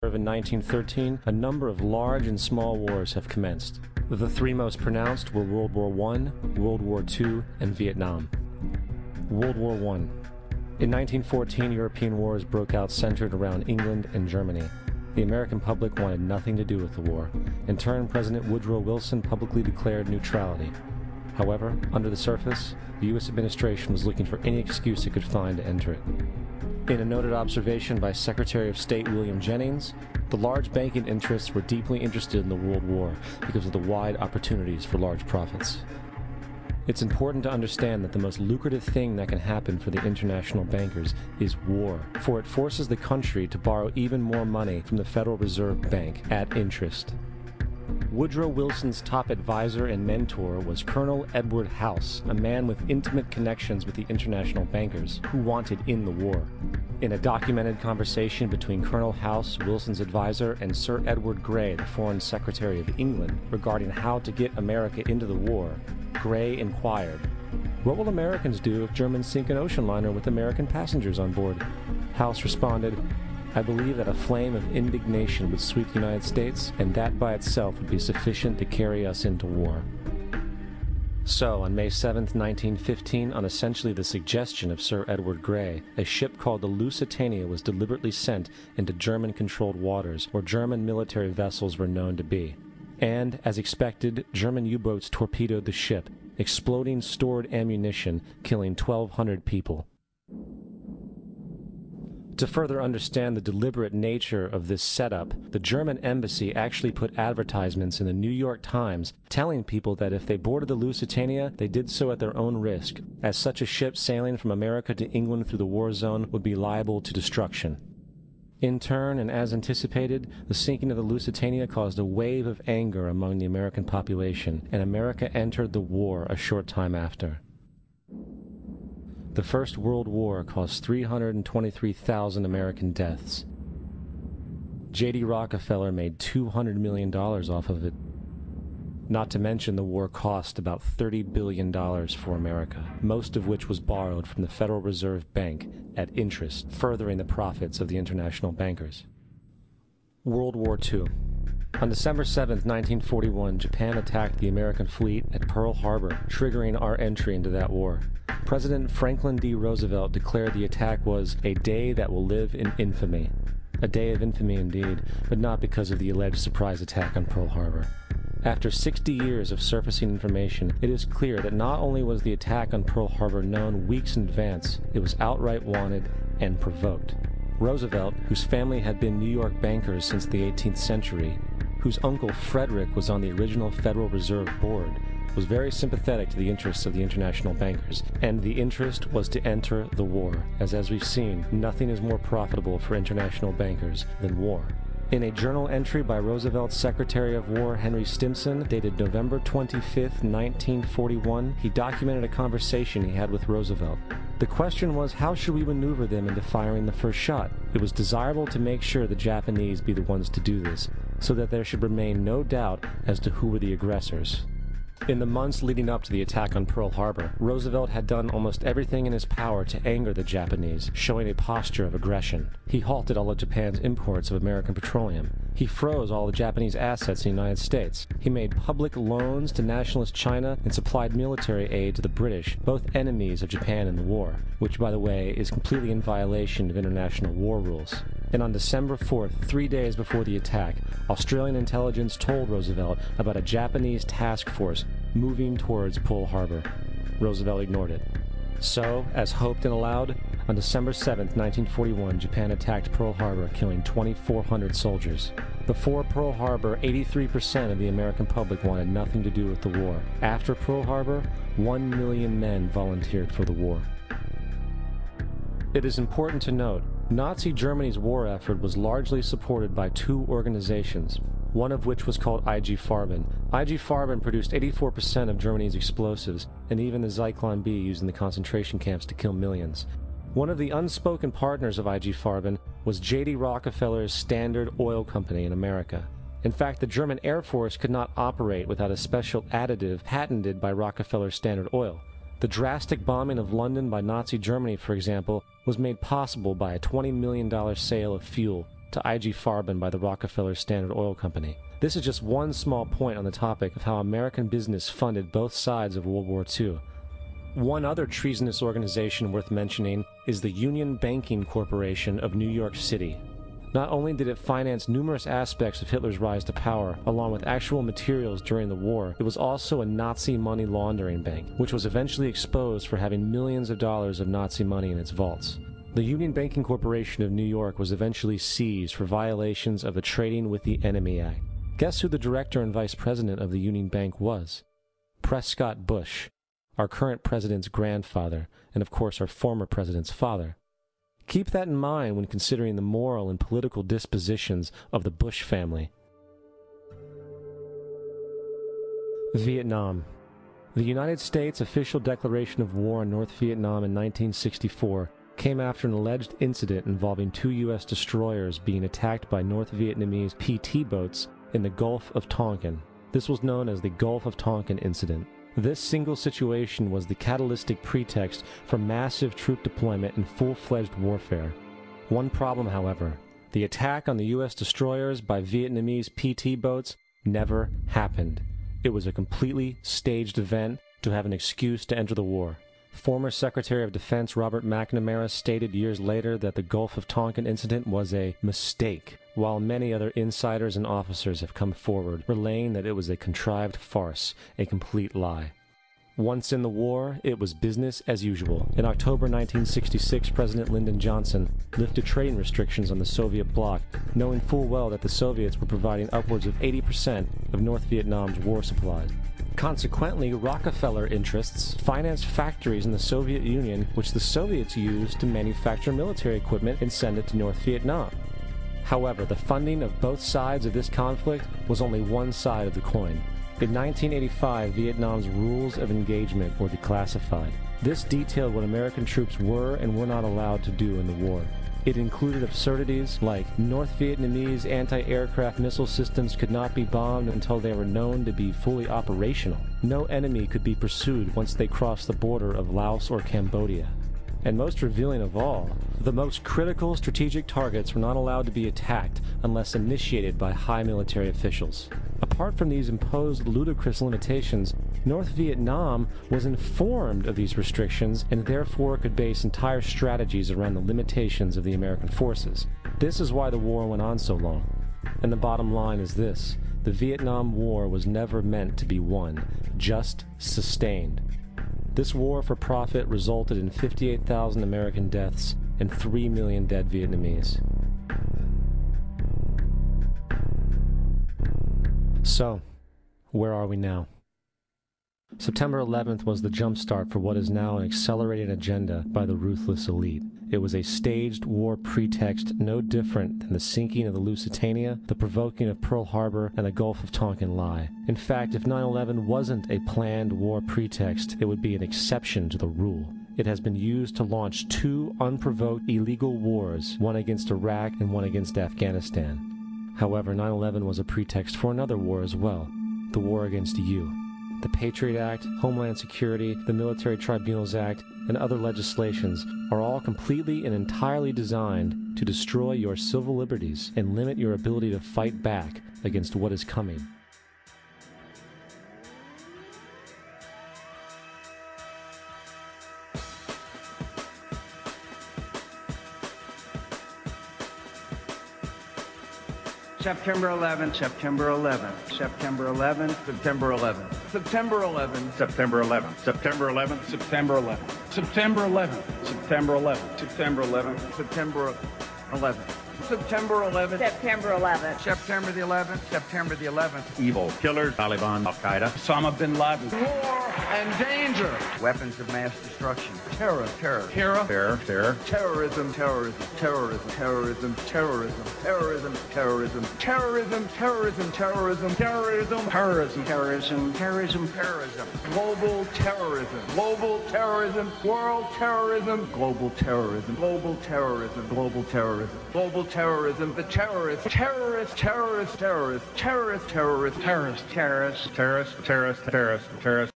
In 1913, a number of large and small wars have commenced. The three most pronounced were World War I, World War II, and Vietnam. World War I. In 1914, European wars broke out centered around England and Germany. The American public wanted nothing to do with the war. In turn, President Woodrow Wilson publicly declared neutrality. However, under the surface, the U.S. administration was looking for any excuse it could find to enter it. In a noted observation by Secretary of State William Jennings, the large banking interests were deeply interested in the World War because of the wide opportunities for large profits. It's important to understand that the most lucrative thing that can happen for the international bankers is war, for it forces the country to borrow even more money from the Federal Reserve Bank at interest. Woodrow Wilson's top advisor and mentor was Colonel Edward House, a man with intimate connections with the international bankers who wanted in the war. In a documented conversation between Colonel House, Wilson's advisor, and Sir Edward Grey, the Foreign Secretary of England, regarding how to get America into the war, Grey inquired, "What will Americans do if Germans sink an ocean liner with American passengers on board?" House responded, "I believe that a flame of indignation would sweep the United States, and that by itself would be sufficient to carry us into war." So, on May 7, 1915, on essentially the suggestion of Sir Edward Grey, a ship called the Lusitania was deliberately sent into German-controlled waters where German military vessels were known to be. And, as expected, German U-boats torpedoed the ship, exploding stored ammunition, killing 1,200 people. To further understand the deliberate nature of this setup, the German embassy actually put advertisements in the New York Times telling people that if they boarded the Lusitania, they did so at their own risk, as such a ship sailing from America to England through the war zone would be liable to destruction. In turn, and as anticipated, the sinking of the Lusitania caused a wave of anger among the American population, and America entered the war a short time after. The First World War caused 323,000 American deaths. J.D. Rockefeller made $200 million off of it. Not to mention the war cost about $30 billion for America, most of which was borrowed from the Federal Reserve Bank at interest, furthering the profits of the international bankers. World War II. On December 7, 1941, Japan attacked the American fleet at Pearl Harbor, triggering our entry into that war. President Franklin D. Roosevelt declared the attack was a day that will live in infamy. A day of infamy indeed, but not because of the alleged surprise attack on Pearl Harbor. After 60 years of surfacing information, it is clear that not only was the attack on Pearl Harbor known weeks in advance, it was outright wanted and provoked. Roosevelt, whose family had been New York bankers since the 18th century, whose uncle Frederick was on the original Federal Reserve Board, was very sympathetic to the interests of the international bankers, and the interest was to enter the war, as we've seen, nothing is more profitable for international bankers than war. In a journal entry by Roosevelt's Secretary of War Henry Stimson, dated November 25, 1941, he documented a conversation he had with Roosevelt. The question was, how should we maneuver them into firing the first shot? It was desirable to make sure the Japanese be the ones to do this, so that there should remain no doubt as to who were the aggressors. In the months leading up to the attack on Pearl Harbor, Roosevelt had done almost everything in his power to anger the Japanese, showing a posture of aggression. He halted all of Japan's imports of American petroleum. He froze all the Japanese assets in the United States. He made public loans to nationalist China and supplied military aid to the British, both enemies of Japan in the war, which, by the way, is completely in violation of international war rules. And on December 4th, 3 days before the attack, Australian intelligence told Roosevelt about a Japanese task force moving towards Pearl Harbor. Roosevelt ignored it. So, as hoped and allowed, on December 7, 1941, Japan attacked Pearl Harbor, killing 2,400 soldiers. Before Pearl Harbor, 83% of the American public wanted nothing to do with the war. After Pearl Harbor, 1 million men volunteered for the war. It is important to note, Nazi Germany's war effort was largely supported by two organizations, one of which was called IG Farben. IG Farben produced 84% of Germany's explosives, and even the Zyklon B used in the concentration camps to kill millions. One of the unspoken partners of IG Farben was J.D. Rockefeller's Standard Oil Company in America. In fact, the German Air Force could not operate without a special additive patented by Rockefeller's Standard Oil. The drastic bombing of London by Nazi Germany, for example, was made possible by a $20 million sale of fuel, to IG Farben by the Rockefeller Standard Oil Company. This is just one small point on the topic of how American business funded both sides of World War II. One other treasonous organization worth mentioning is the Union Banking Corporation of New York City. Not only did it finance numerous aspects of Hitler's rise to power, along with actual materials during the war, it was also a Nazi money laundering bank, which was eventually exposed for having millions of dollars of Nazi money in its vaults. The Union Banking Corporation of New York was eventually seized for violations of the Trading with the Enemy Act. Guess who the director and vice president of the Union Bank was? Prescott Bush, our current president's grandfather, and of course our former president's father. Keep that in mind when considering the moral and political dispositions of the Bush family. Vietnam. The United States' official declaration of war on North Vietnam in 1964 came after an alleged incident involving 2 U.S. destroyers being attacked by North Vietnamese PT boats in the Gulf of Tonkin. This was known as the Gulf of Tonkin Incident. This single situation was the catalytic pretext for massive troop deployment and full-fledged warfare. One problem, however, the attack on the U.S. destroyers by Vietnamese PT boats never happened. It was a completely staged event to have an excuse to enter the war. Former Secretary of Defense Robert McNamara stated years later that the Gulf of Tonkin incident was a mistake, while many other insiders and officers have come forward, relaying that it was a contrived farce, a complete lie. Once in the war, it was business as usual. In October 1966, President Lyndon Johnson lifted trading restrictions on the Soviet bloc, knowing full well that the Soviets were providing upwards of 80% of North Vietnam's war supplies. Consequently, Rockefeller interests financed factories in the Soviet Union, which the Soviets used to manufacture military equipment and send it to North Vietnam. However, the funding of both sides of this conflict was only one side of the coin. In 1985, Vietnam's rules of engagement were declassified. This detailed what American troops were and were not allowed to do in the war. It included absurdities like North Vietnamese anti-aircraft missile systems could not be bombed until they were known to be fully operational. No enemy could be pursued once they crossed the border of Laos or Cambodia. And most revealing of all, the most critical strategic targets were not allowed to be attacked unless initiated by high military officials. Apart from these imposed ludicrous limitations, North Vietnam was informed of these restrictions and therefore could base entire strategies around the limitations of the American forces. This is why the war went on so long. And the bottom line is this: the Vietnam War was never meant to be won, just sustained. This war for profit resulted in 58,000 American deaths and 3 million dead Vietnamese. So, where are we now? September 11th was the jumpstart for what is now an accelerated agenda by the ruthless elite. It was a staged war pretext no different than the sinking of the Lusitania, the provoking of Pearl Harbor, and the Gulf of Tonkin lie. In fact, if 9/11 wasn't a planned war pretext, it would be an exception to the rule. It has been used to launch 2 unprovoked illegal wars, one against Iraq and one against Afghanistan. However, 9/11 was a pretext for another war as well, the war against you. The Patriot Act, Homeland Security, the Military Tribunals Act, and other legislations are all completely and entirely designed to destroy your civil liberties and limit your ability to fight back against what is coming. September 11, September 11, September 11, September 11, September 11, September 11, September 11, September 11, September 11, September 11, September 11, September 11, September 11, September 11th. September the 11th, September the 11th. Evil killers, Taliban, Al-Qaeda, Osama bin Laden. War and danger. Weapons of mass destruction. Terror, terror. Terror. terror, Terrorism, terrorism, terrorism, terrorism, terrorism, terrorism, terrorism, terrorism, terrorism, terrorism, terrorism, terrorism, terrorism, terrorism, terrorism, global terrorism, global terrorism, world terrorism, global terrorism, global terrorism, global terrorism, global terrorism, the terrorists, terrorists, terrorists, terrorists, terrorists, terrorists, terrorists, terrorists, terrorist, terrorist, terrorist, terrorist,